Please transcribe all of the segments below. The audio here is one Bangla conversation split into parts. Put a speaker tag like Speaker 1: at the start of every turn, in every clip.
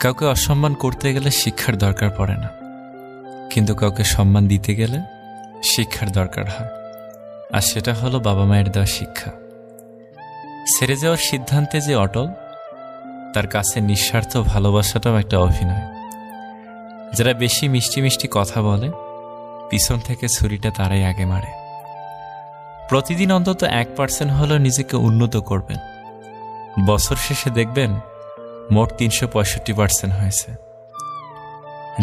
Speaker 1: কাউকে অসম্মান করতে গেলে শিক্ষার দরকার পড়ে না, কিন্তু কাউকে সম্মান দিতে গেলে শিক্ষার দরকার হয়। আর সেটা হলো বাবা মায়ের দেওয়া শিক্ষা। ছেড়ে যাওয়ার সিদ্ধান্তে যে অটল, তার কাছে নিঃস্বার্থ ভালোবাসাটাও একটা অভিনয়। যারা বেশি মিষ্টি মিষ্টি কথা বলে, পিছন থেকে ছুরিটা তারাই আগে মারে। প্রতিদিন অন্তত 1% হলেও নিজেকে উন্নত করবেন। বছর শেষে দেখবেন মোট 365% হয়েছে।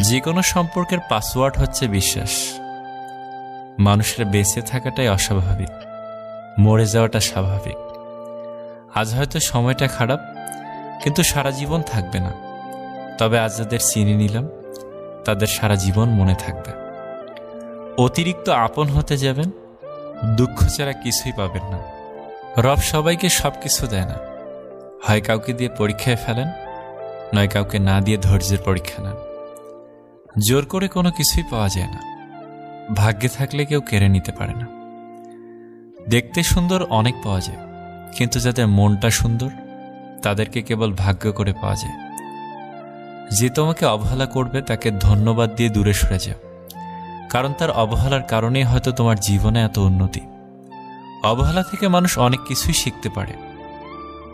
Speaker 1: যে কোনো সম্পর্কের পাসওয়ার্ড হচ্ছে বিশ্বাস। মানুষের বেঁচে থাকাটাই অস্বাভাবিক, মরে যাওয়াটা স্বাভাবিক। আজ হয়তো সময়টা খারাপ, কিন্তু সারা জীবন থাকবে না। তবে আজ যাদের চিনে নিলাম, তাদের সারা জীবন মনে থাকবে। অতিরিক্ত আপন হতে যাবেন, দুঃখ ছাড়া কিছুই পাবেন না। রব সবাইকে সব কিছু দেয় না। হয় কাউকে দিয়ে পরীক্ষায় ফেলেন, নয় কাউকে না দিয়ে ধৈর্যের পরীক্ষা নেন। জোর করে কোনো কিছুই পাওয়া যায় না। ভাগ্যে থাকলে কেউ কেড়ে নিতে পারে না। দেখতে সুন্দর অনেক পাওয়া যায়, কিন্তু যাদের মনটা সুন্দর তাদেরকে কেবল ভাগ্য করে পাওয়া যায়। যে তোমাকে অবহেলা করবে তাকে ধন্যবাদ দিয়ে দূরে সরে যাও, কারণ তার অবহেলার কারণেই হয়তো তোমার জীবনে এত উন্নতি। অবহেলা থেকে মানুষ অনেক কিছুই শিখতে পারে।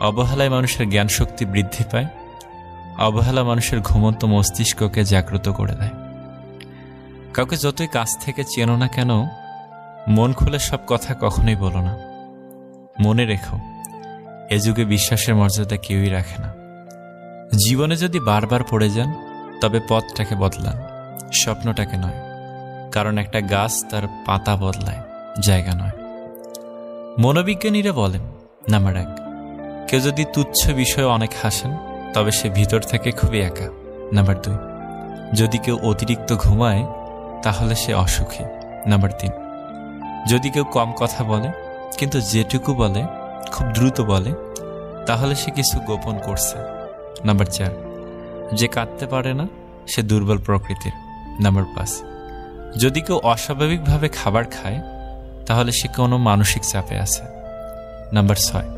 Speaker 1: অবহেলায় মানুষের জ্ঞান শক্তি বৃদ্ধি পায়। অবহেলা মানুষের ঘুমন্ত মস্তিষ্ককে জাগ্রত করে দেয়। কাউকে যতই কাছ থেকে চেনো না কেন, মন খুলে সব কথা কখনোই বলো না। মনে রেখো, এ যুগে বিশ্বাসের মর্যাদা কেউই রাখে না। জীবনে যদি বারবার পড়ে যান, তবে পথটাকে বদলান, স্বপ্নটাকে নয়। কারণ একটা গাছ তার পাতা বদলায়, জায়গা নয়। মনোবিজ্ঞানীরা বলেন, নাম্বার 1, কেউ যদি তুচ্ছ বিষয়ে অনেক হাসেন, তবে সে ভিতর থেকে খুবই একা। নাম্বার 2, যদি কেউ অতিরিক্ত ঘুমায়, তাহলে সে অসুখী। নাম্বার 3, যদি কেউ কম কথা বলে, কিন্তু যেটুকু বলে খুব দ্রুত বলে, তাহলে সে কিছু গোপন করছে। নাম্বার 4, যে কাঁদতে পারে না, সে দুর্বল প্রকৃতির। নাম্বার 5, যদি কেউ অস্বাভাবিকভাবে খাবার খায়, তাহলে সে কোনো মানসিক চাপে আছে। নাম্বার 6,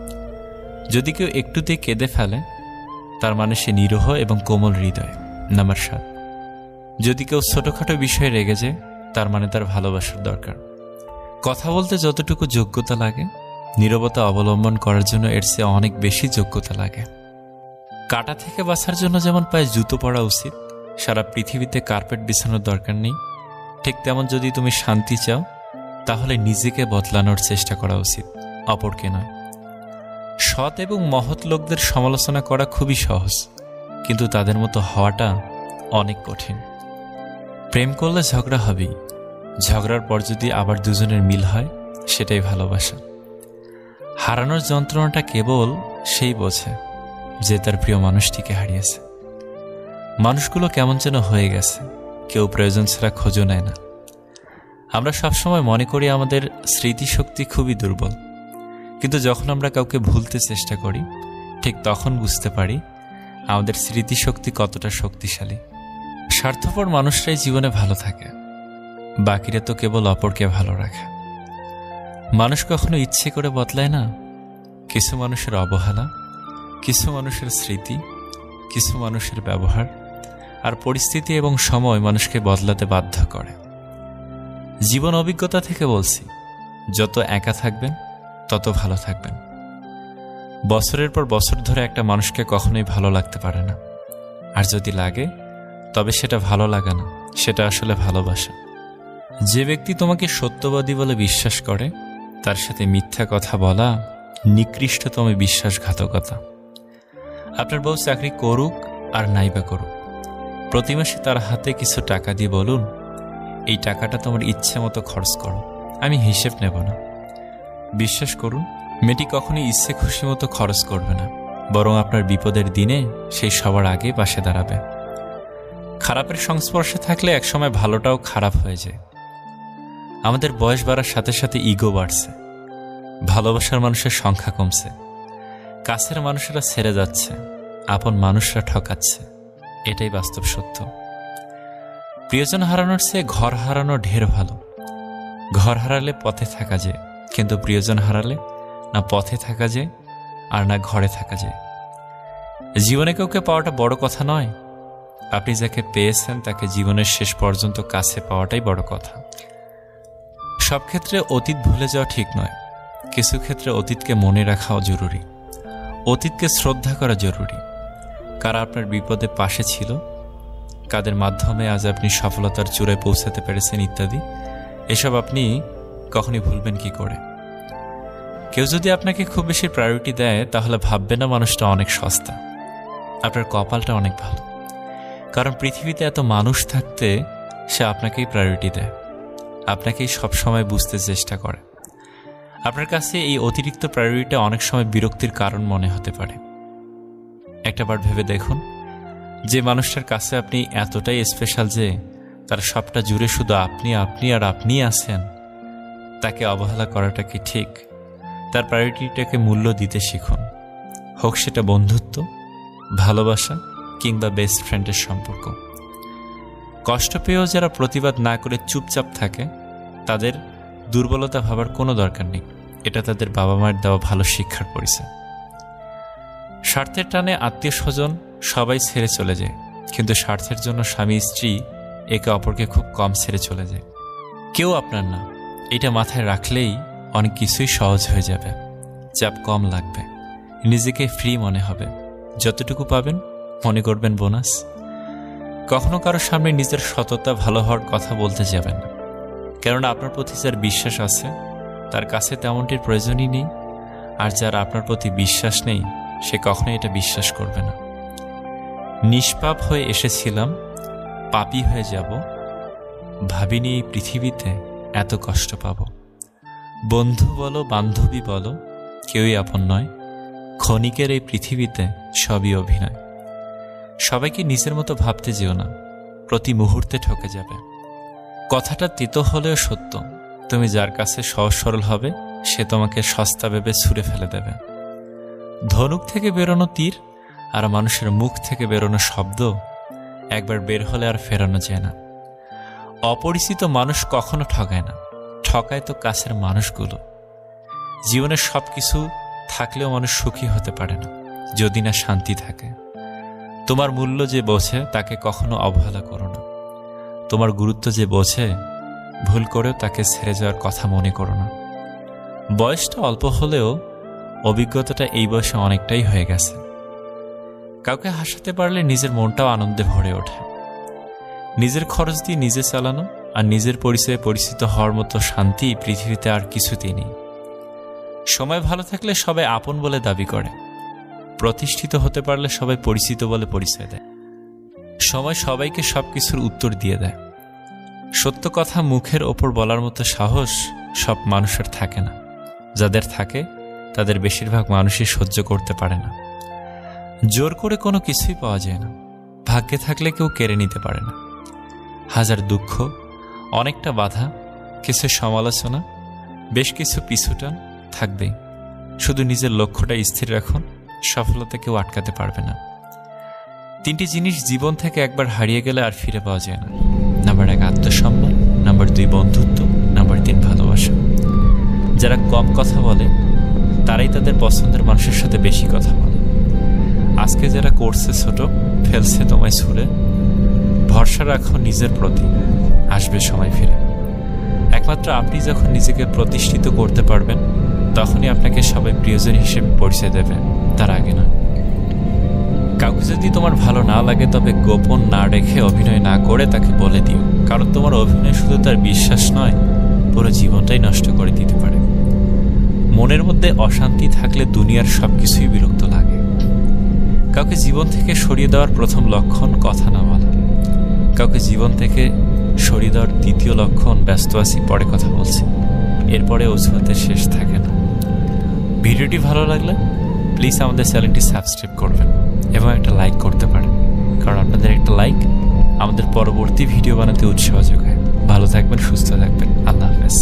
Speaker 1: যদি কেউ একটুতেই কেঁদে ফেলে, তার মানে সে নিরীহ এবং কোমল হৃদয়। নাম্বার 7, যদি কেউ ছোটখাটো বিষয়ে রেগে যায়, তার মানে তার ভালোবাসার দরকার। কথা বলতে যতটুকু যোগ্যতা লাগে, নীরবতা অবলম্বন করার জন্য এর চেয়ে অনেক বেশি যোগ্যতা লাগে। কাঁটা থেকে বাঁচার জন্য যেমন পায়ে জুতো পরা উচিত, সারা পৃথিবীতে কার্পেট বিছানোর দরকার নেই, ঠিক তেমন যদি তুমি শান্তি চাও, তাহলে নিজেকে বদলানোর চেষ্টা করা উচিত, অপরকে নয়। সৎ এবং মহৎ লোকদের সমালোচনা করা খুবই সহজ, কিন্তু তাদের মতো হওয়াটা অনেক কঠিন। প্রেম করলে ঝগড়া হবেই। ঝগড়ার পর যদি আবার দুজনের মিল হয়, সেটাই ভালোবাসা। হারানোর যন্ত্রণাটা কেবল সেই বোঝে যে তার প্রিয় মানুষটিকে হারিয়েছে। মানুষগুলো কেমন যেন হয়ে গেছে, কেউ প্রয়োজন ছাড়া খোঁজও নেয় না। আমরা সবসময় মনে করি আমাদের স্মৃতিশক্তি খুবই দুর্বল, কিন্তু যখন আমরা কাউকে ভুলতে চেষ্টা করি, ঠিক তখন বুঝতে পারি আমাদের স্মৃতিশক্তি কতটা শক্তিশালী। স্বার্থপর মানুষরাই জীবনে ভালো থাকে, বাকিরা তো কেবল অপরকে ভালো রাখে। মানুষ কখনো ইচ্ছে করে বদলায় না। কিছু মানুষের অবহেলা, কিছু মানুষের স্মৃতি, কিছু মানুষের ব্যবহার আর পরিস্থিতি এবং সময় মানুষকে বদলাতে বাধ্য করে। জীবন অভিজ্ঞতা থেকে বলছি, যত একা থাকবেন তত ভালো থাকবেন। বছরের পর বছর ধরে একটা মানুষকে কখনোই ভালো লাগতে পারে না। আর যদি লাগে, তবে সেটা ভালো লাগা না, সেটা আসলে ভালোবাসা। যে ব্যক্তি তোমাকে সত্যবাদী বলে বিশ্বাস করে, তার সাথে মিথ্যা কথা বলা নিকৃষ্টতম বিশ্বাসঘাতকতা। আপনার বউ চাকরি করুক আর নাইবা করুক, প্রতি মাসে তার হাতে কিছু টাকা দিয়ে বলুন, এই টাকাটা তোমার ইচ্ছে মতো খরচ করো, আমি হিসেব নেব না। বিশ্বাস করুন, মেয়েটি কখনোই ইচ্ছে খুশি মতো খরচ করবে না, বরং আপনার বিপদের দিনে সেই সবার আগে পাশে দাঁড়াবে। খারাপের সংস্পর্শে থাকলে একসময় ভালোটাও খারাপ হয়ে যায়। আমাদের বয়স বাড়ার সাথে সাথে ইগো বাড়ছে, ভালোবাসার মানুষের সংখ্যা কমছে, কাছের মানুষেরা ছেড়ে যাচ্ছে, আপন মানুষরা ঠকাচ্ছে। এটাই বাস্তব সত্য। প্রিয়জন হারানোর চেয়ে ঘর হারানো ঢের ভালো। ঘর হারালে পথে থাকা যায়, কিন্তু প্রিয়জন হারালে না পথে থাকা যায় আর না ঘরে থাকা যায়। জীবনে কাউকে পাওয়াটা বড় কথা নয়, আপনি যাকে পেয়েছেন তাকে জীবনের শেষ পর্যন্ত কাছে পাওয়াটাই বড় কথা। সব ক্ষেত্রে অতীত ভুলে যাওয়া ঠিক নয়, কিছু ক্ষেত্রে অতীতকে মনে রাখাও জরুরি, অতীতকে শ্রদ্ধা করা জরুরি। কারা আপনার বিপদে পাশে ছিল, কাদের মাধ্যমে আজ আপনি সফলতার চূড়ায় পৌঁছাতে পেরেছেন ইত্যাদি, এসব আপনি কখনই ভুলবেন কি করে। কেউ যদি আপনাকে খুব বেশি প্রায়োরিটি দেয় তাহলে ভাববে না মানুষটা অনেক সস্তা, আপনার কপালটা অনেক ভালো। কারণ পৃথিবীতে এত মানুষ থাকতে সে আপনাকেই প্রায়োরিটি দেয়, আপনাকেই সবসময় বুঝতে চেষ্টা করে। আপনার কাছে এই অতিরিক্ত প্রায়োরিটিটা অনেক সময় বিরক্তির কারণ মনে হতে পারে। একটাবার ভেবে দেখুন, যে মানুষটার কাছে আপনি এতটাই স্পেশাল যে তার সবটা জুড়ে শুধু আপনি আপনি আর আপনি আছেন, তাকে অবহেলা করাটা কি ঠিক? তার প্রায়োরিটিটাকে মূল্য দিতে শিখুন, হোক সেটা বন্ধুত্ব, ভালোবাসা কিংবা বেস্ট ফ্রেন্ডের সম্পর্ক। কষ্ট পেয়েও যারা প্রতিবাদ না করে চুপচাপ থাকে তাদের দুর্বলতা ভাবার কোনো দরকার নেই, এটা তাদের বাবা মায়ের দেওয়া ভালো শিক্ষার পরিচয়। স্বার্থের টানে আত্মীয় স্বজন সবাই ছেড়ে চলে যায়, কিন্তু স্বার্থের জন্য স্বামী স্ত্রী একে অপরকে খুব কম ছেড়ে চলে যায়। কেউ আপনার না, এটা মাথায় রাখলেই অনেক কিছুই সহজ হয়ে যাবে, চাপ কম লাগবে, নিজেকে ফ্রি মনে হবে। যতটুকু পাবেন মনে করবেন বোনাস। কখনো কারো সামনে নিজের সততা ভালো হওয়ার কথা বলতে যাবেন না, কেননা আপনার প্রতি যার বিশ্বাস আছে তার কাছে তেমনটির প্রয়োজনই নেই, আর যার আপনার প্রতি বিশ্বাস নেই সে কখনোই এটা বিশ্বাস করবে না। নিষ্পাপ হয়ে এসেছিলাম, পাপী হয়ে যাব, ভাবিনি এই পৃথিবীতে এত কষ্ট পাব। বন্ধু বলো বান্ধবী বলো কেউই আপন নয়, ক্ষণিকের এই পৃথিবীতে সবই অভিনয়। সবাইকে নিজের মতো ভাবতে যেও না, প্রতি মুহূর্তে ঠকে যাবে। কথাটা তিতো হলেও সত্য, তুমি যার কাছে সহজ সরল হবে সে তোমাকে সস্তা ভেবে ছুঁড়ে ফেলে দেবে। ধনুক থেকে বেরোনো তীর আর মানুষের মুখ থেকে বেরোনো শব্দ একবার বের হলে আর ফেরানো যায় না। অপরিচিত মানুষ কখনো ঠকায় না, ঠকায় তো কাছের মানুষগুলো। জীবনের সব কিছু থাকলেও মানুষ সুখী হতে পারে না যদি না শান্তি থাকে। তোমার মূল্য যে বোঝে তাকে কখনো অবহেলা করো না, তোমার গুরুত্ব যে বোঝে ভুল করেও তাকে ছেড়ে যাওয়ার কথা মনে করো না। বয়সটা অল্প হলেও অভিজ্ঞতাটা এই বয়সে অনেকটাই হয়ে গেছে। কাউকে হাসাতে পারলে নিজের মনটাও আনন্দে ভরে ওঠে। নিজের খরচ দিয়ে নিজে চালানো আর নিজের পরিচয়ে পরিচিত হওয়ার মতো শান্তি পৃথিবীতে আর কিছুতেই নেই। সময় ভালো থাকলে সবাই আপন বলে দাবি করে, প্রতিষ্ঠিত হতে পারলে সবাই পরিচিত বলে পরিচয় দেয়। সময় সবাইকে সবকিছুর উত্তর দিয়ে দেয়। সত্য কথা মুখের ওপর বলার মতো সাহস সব মানুষের থাকে না, যাদের থাকে তাদের বেশিরভাগ মানুষই সহ্য করতে পারে না। জোর করে কোনো কিছুই পাওয়া যায় না, ভাগ্যে থাকলে কেউ কেড়ে নিতে পারে না। হাজার দুঃখ, অনেকটা বাধা, কিছু সমালোচনা, বেশ কিছু পিছুটান থাকবেই। শুধু নিজের লক্ষ্যটা স্থির রাখুন, সফলতা কেউ আটকাতে পারবে না। 3টি জিনিস জীবন থেকে একবার হারিয়ে গেলে আর ফিরে পাওয়া যায় না। নাম্বার 1 আত্মসম্মান, নাম্বার 2 বন্ধুত্ব, নাম্বার 3 ভালোবাসা। যারা কম কথা বলে তারাই তাদের পছন্দের মানুষের সাথে বেশি কথা বলে। আজকে যারা করছে ছোট, ফেলছে তোমায় ছুঁড়ে, ভরসা রাখো নিজের প্রতি, আসবে সময় ফিরে। একমাত্র আপনি যখন নিজেকে প্রতিষ্ঠিত করতে পারবেন তখনই আপনাকে সবাই প্রিয়জন হিসেবে পরিচয় দেবে, তার আগে না। কাউকে যদি তোমার ভালো না লাগে তবে গোপন না রেখে অভিনয় না করে তাকে বলে দিও, কারণ তোমার অভিনয় শুধু তার বিশ্বাস নয়, পুরো জীবনটাই নষ্ট করে দিতে পারে। মনের মধ্যে অশান্তি থাকলে দুনিয়ার সবকিছুই বিরক্ত লাগে। কাউকে জীবন থেকে সরিয়ে দেওয়ার প্রথম লক্ষণ কথা না বলা, কাউকে জীবন থেকে সরিয়ে দেওয়ার দ্বিতীয় লক্ষণ ব্যস্ত আছি পরে কথা বলছি, এরপরে অজুহাতের শেষ থাকে না। ভিডিওটি ভালো লাগলে প্লিজ আমাদের চ্যানেলটি সাবস্ক্রাইব করবেন এবং একটা লাইক করতে পারেন, কারণ আপনাদের একটা লাইক আমাদের পরবর্তী ভিডিও বানাতে উৎসাহ যোগায়। ভালো থাকবেন, সুস্থ থাকবেন, আল্লাহ হাফেজ।